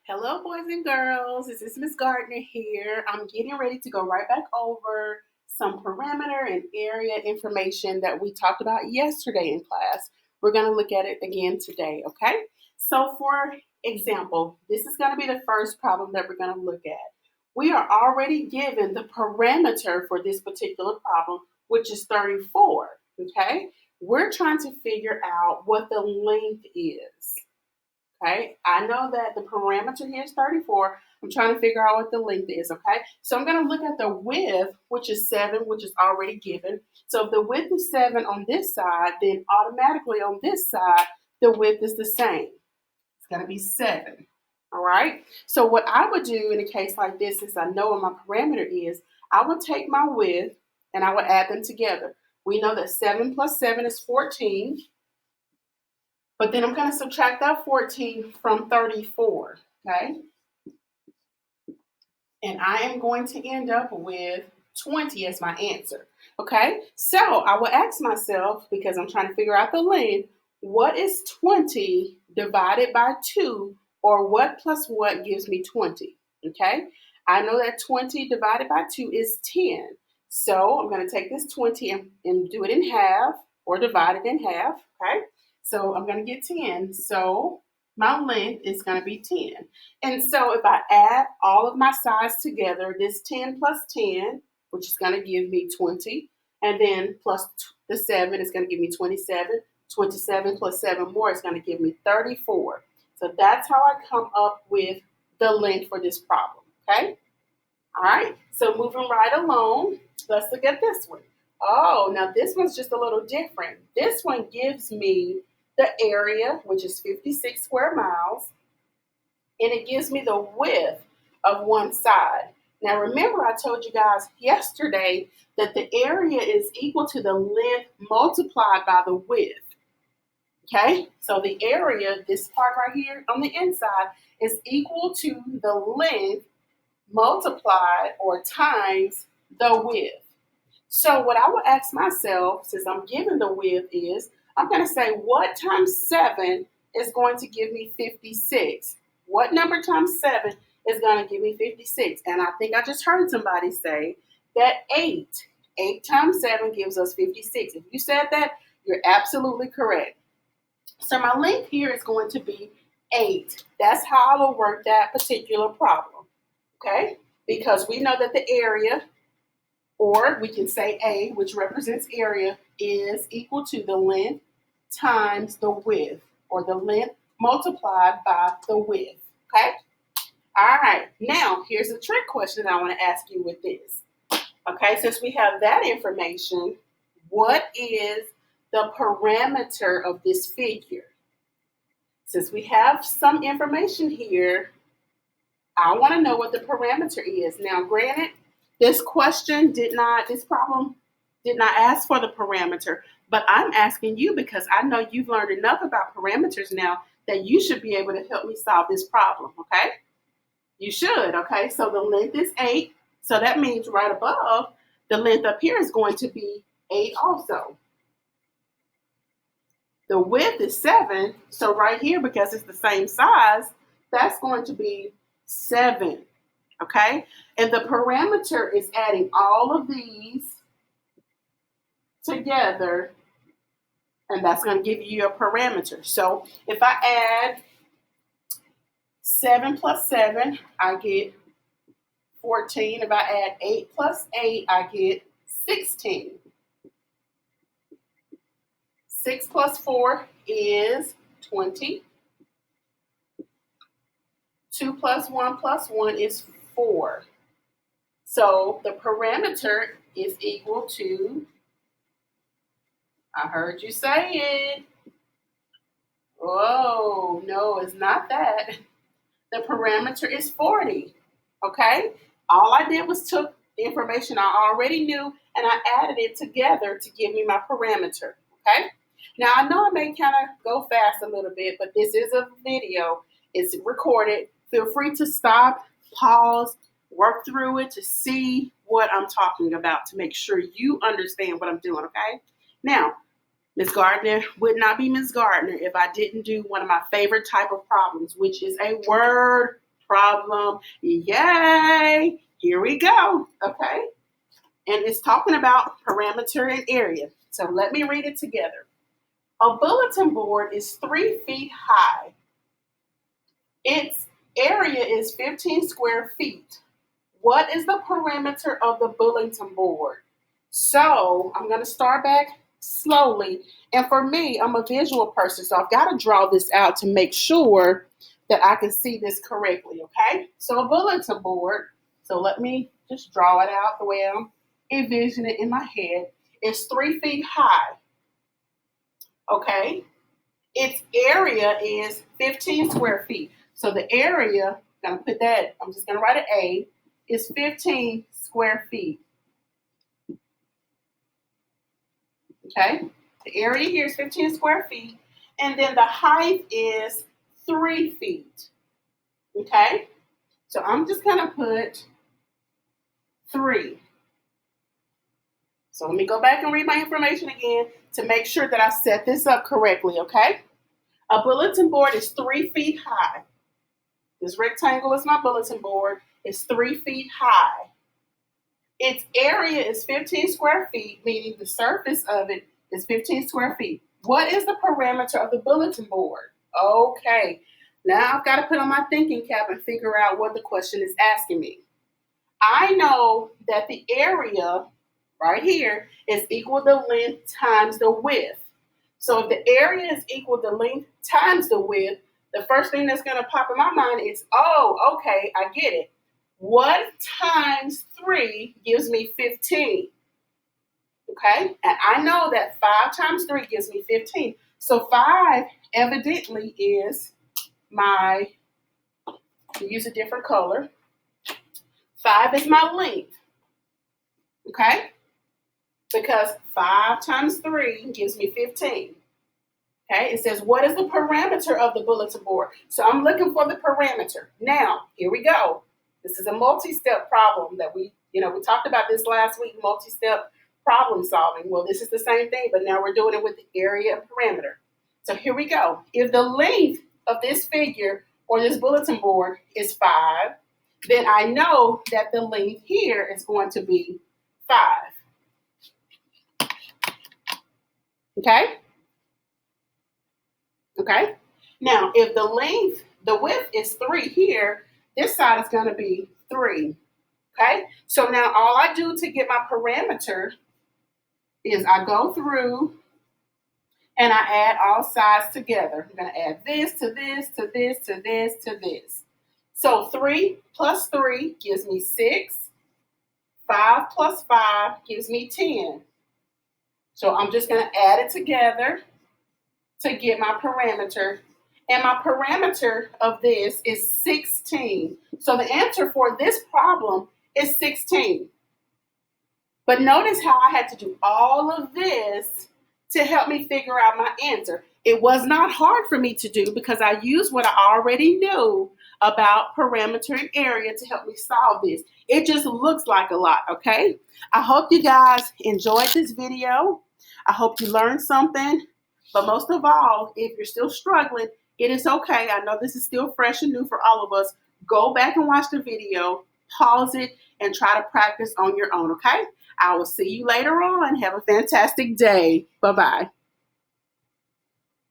Hello, boys and girls. This is Miss Gardner here. I'm getting ready to go right back over some parameter and area information that we talked about yesterday in class. We're going to look at it again today, okay? So, for example, this is going to be the first problem that we're going to look at. We are already given the parameter for this particular problem, which is 34, okay? We're trying to figure out what the length is. Okay, I know that the parameter here is 34. I'm trying to figure out what the length is, okay? So I'm going to look at the width, which is 7, which is already given. So if the width is 7 on this side, then automatically on this side, the width is the same. It's going to be 7, all right? So what I would do in a case like this, since I know what my parameter is, I would take my width and I would add them together. We know that 7 plus 7 is 14. But then I'm going to subtract that 14 from 34, okay? And I am going to end up with 20 as my answer, okay? So I will ask myself, because I'm trying to figure out the length, what is 20 divided by 2, or what plus what gives me 20, okay? I know that 20 divided by 2 is 10. So I'm going to take this 20 and do it in half, or divide it in half, okay? So I'm going to get 10. So my length is going to be 10. And so if I add all of my sides together, this 10 plus 10, which is going to give me 20, and then plus the 7 is going to give me 27. 27 plus 7 more is going to give me 34. So that's how I come up with the length for this problem, okay? All right, so moving right along, let's look at this one. Oh, now this one's just a little different. This one gives me the area, which is 56 square miles, and it gives me the width of one side. Now remember, I told you guys yesterday that the area is equal to the length multiplied by the width. Okay, so the area, this part right here on the inside, is equal to the length multiplied or times the width. So what I will ask myself, since I'm given the width, is I'm going to say what times 7 is going to give me 56? What number times 7 is going to give me 56? And I think I just heard somebody say that 8. 8 times 7 gives us 56. If you said that, you're absolutely correct. So my length here is going to be 8. That's how I will work that particular problem. Okay? Because we know that the area, or we can say A, which represents area, is equal to the length times the width, or the length multiplied by the width. Okay? All right. Now, here's a trick question I want to ask you with this. Okay, since we have that information, what is the parameter of this figure? Since we have some information here, I want to know what the parameter is. Now, granted, this problem did not ask for the parameter, but I'm asking you because I know you've learned enough about parameters now that you should be able to help me solve this problem, okay? You should, okay? So the length is 8, so that means right above, the length up here is going to be 8 also. The width is 7, so right here, because it's the same size, that's going to be 7. Okay? And the parameter is adding all of these together, and that's going to give you a parameter. So if I add 7 plus 7, I get 14. If I add 8 plus 8, I get 16. 6 plus 4 is 20. 2 plus 1 is 4. So the parameter is equal to, I heard you say it. Oh, no, it's not that. The parameter is 40, okay? All I did was took the information I already knew and I added it together to give me my parameter, okay? Now, I know I may kind of go fast a little bit, but this is a video. It's recorded. Feel free to stop, pause, work through it to see what I'm talking about to make sure you understand what I'm doing, okay? Now, Miss Gardner would not be Miss Gardner if I didn't do one of my favorite type of problems, which is a word problem. Yay! Here we go. Okay. And it's talking about parameter and area. So let me read it together. A bulletin board is 3 feet high. Its area is 15 square feet. What is the perimeter of the bulletin board? So I'm going to start back slowly. And for me, I'm a visual person, so I've got to draw this out to make sure that I can see this correctly, okay? So a bulletin board, so let me just draw it out the way I'm envisioning it in my head, is 3 feet high, okay? Its area is 15 square feet. So the area, I'm going to put that, I'm just going to write an A, is 15 square feet. Okay, the area here is 15 square feet, and then the height is 3 feet. Okay, so I'm just going to put 3. So let me go back and read my information again to make sure that I set this up correctly, okay? A bulletin board is 3 feet high. This rectangle is my bulletin board. It's 3 feet high. Its area is 15 square feet, meaning the surface of it is 15 square feet. What is the parameter of the bulletin board? Okay, now I've got to put on my thinking cap and figure out what the question is asking me. I know that the area right here is equal to length times the width. So if the area is equal to length times the width, the first thing that's going to pop in my mind is, oh, okay, I get it. 1 times 3 gives me 15. Okay, and I know that 5 times 3 gives me 15. So 5 evidently is my, use a different color. 5 is my length. Okay, because 5 times 3 gives me 15. Okay, it says, what is the parameter of the bulletin board? So I'm looking for the parameter. Now, here we go. This is a multi-step problem that we talked about this last week, multi-step problem solving. Well, this is the same thing, but now we're doing it with the area and parameter. So here we go. If the length of this figure or this bulletin board is 5, then I know that the length here is going to be 5. Okay? Okay? Now, if the width is 3 here, this side is going to be 3. Okay? So now all I do to get my parameter is I go through and I add all sides together. I'm going to add this to this to this to this to this. So 3 plus 3 gives me 6. 5 plus 5 gives me 10. So I'm just going to add it together to get my parameter. And my parameter of this is 16. So the answer for this problem is 16. But notice how I had to do all of this to help me figure out my answer. It was not hard for me to do because I used what I already knew about parameter and area to help me solve this. It just looks like a lot, okay? I hope you guys enjoyed this video. I hope you learned something. But most of all, if you're still struggling, it is okay. I know this is still fresh and new for all of us. Go back and watch the video, pause it, and try to practice on your own, okay? I will see you later on. Have a fantastic day. Bye-bye.